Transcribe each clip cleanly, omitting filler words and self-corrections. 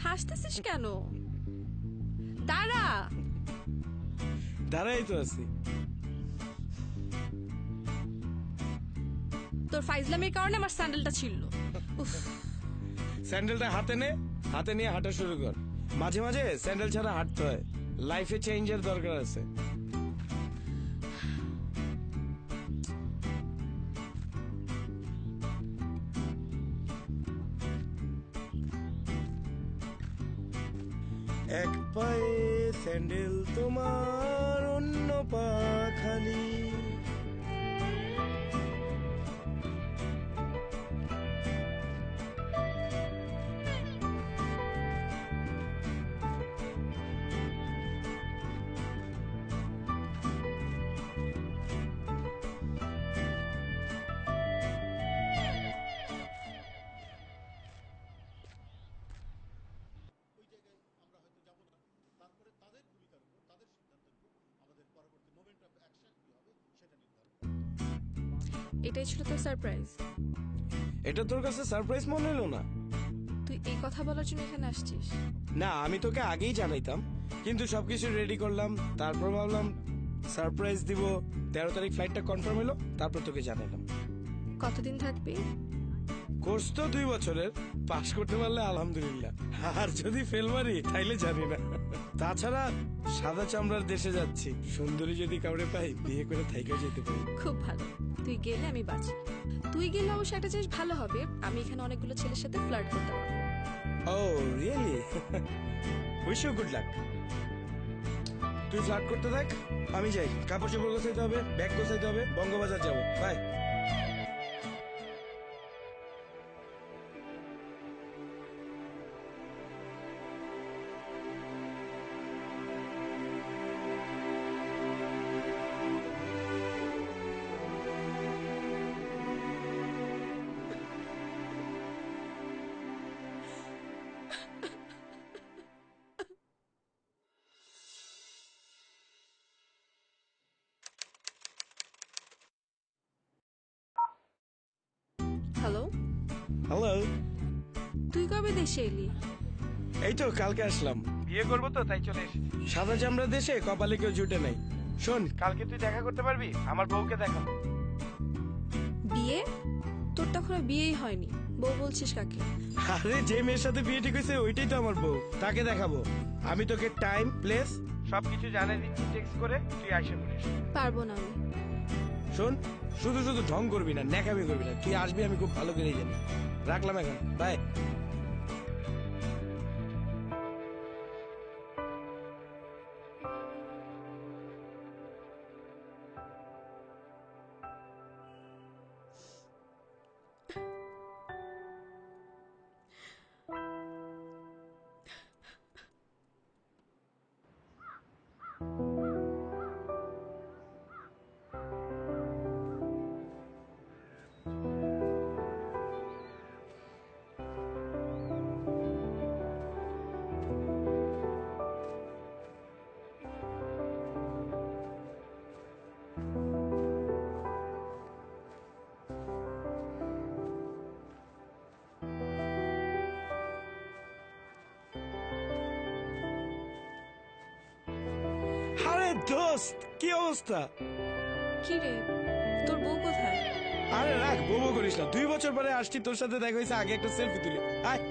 হাসতেছিস কেন? দাঁড়া। দাঁড়াই তো আছি। তোর ফাইজলামের কারণে আমার স্যান্ডেলটা ছিল। স্যান্ডেলটা হাতে নে, হাতে নিয়ে হাঁটা শুরু কর। মাঝে মাঝে স্যান্ডেল ছাড়া হাঁটতে হয়, লাইফে চেঞ্জের দরকার আছে। এক পায়ে স্যান্ডেল তোমার, অন্য পা খালি। এটাই ছিল তোর সারপ্রাইজ? এটা তোর কাছে সারপ্রাইজ মনে হলো না? তুই এই কথা বলার জন্য এখানে আসছিস? না, আমি তোকে আগেই জানাইতাম, কিন্তু সবকিছু রেডি করলাম, তারপর ভাবলাম সারপ্রাইজ দিব। 13 তারিখ ফ্লাইটটা কনফার্ম হলো, তারপর তোকে জানাইলাম। কতদিন থাকবি? কোর্স তো 2 বছরের, পাশ করতে পারলে আলহামদুলিল্লাহ, আর যদি ফেল মারি তাইলে জানি না। তাছাড়া সাদা চামড়ার দেশে যাচ্ছি, সুন্দরী যদি কাউরে পাই বিয়ে করে থাইকেও যেতে পারি। খুব ভালো, তুই গেলে আমি বাঁচি। তুই গেলে অবশ্য একটা জিনিস ভালো হবে, আমি এখানে অনেকগুলো ছেলের সাথে ফ্লার্ট করতে পারবো। Oh really? Wish you good luck. তুই ফ্লার্ট করতে থাক, আমি যাই। কাপড় চোপড় গোছাইতে হবে, ব্যাগ গোছাইতে হবে, বঙ্গবাজার যাবো। বাই। হ্যালো। হ্যালো। তুই কবে দেশে এলি? এই তো কালকে আসলাম, বিয়ে করবো তো তাই চলে এসেছি। সাদা চামড়া দেশে কপালে কেউ জুটে নাই। শোন, কালকে তুই দেখা করতে পারবি? আমার বউকে দেখাবো। বিয়ে? তোর তো এখনো বিয়েই হয়নি, বউ বলছিস কাকে? আরে যে মেয়ের সাথে বিয়ে ঠিক হয়েছে ওইটাই তো আমার বউ, তাকে দেখাবো। আমি তোকে টাইম প্লেস সবকিছু জানিয়ে দিচ্ছি টেক্সট করে, তুই আইসা করিস। পারবো না আমি। শোন, শুধু শুধু ঢং করবি না, ন্যাকামি করবি না, তুই আসবি আমি খুব ভালো করেই জানি। রাখলাম এখন, বাই। আরে দোস্ত, কি অবস্থা? কি রে, তোর বউ কোথায়? আরে রাখ, বউ করিস না। 2 বছর পরে আসছি, তোর সাথে দেখা হয়েছে, আগে একটা সেলফি তুলি। আয়।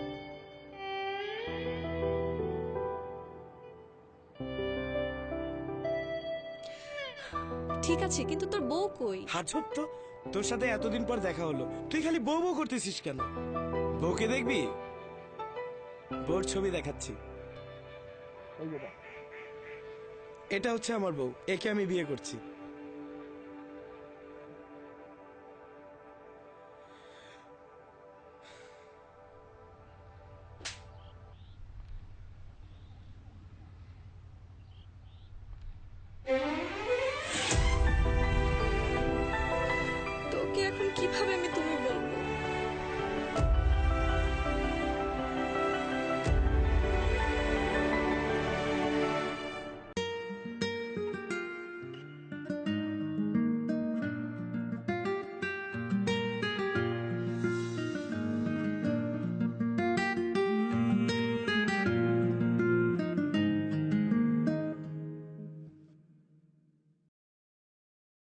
ঠিক আছে, কিন্তু তোর বউ কই? হাজব তো, তোর সাথে এতদিন পর দেখা হলো, তুই খালি বউ বউ করতেছিস কেন? বউকে দেখবি? বউর ছবি দেখাচ্ছি। এটা হচ্ছে আমার বউ, একে আমি বিয়ে করছি।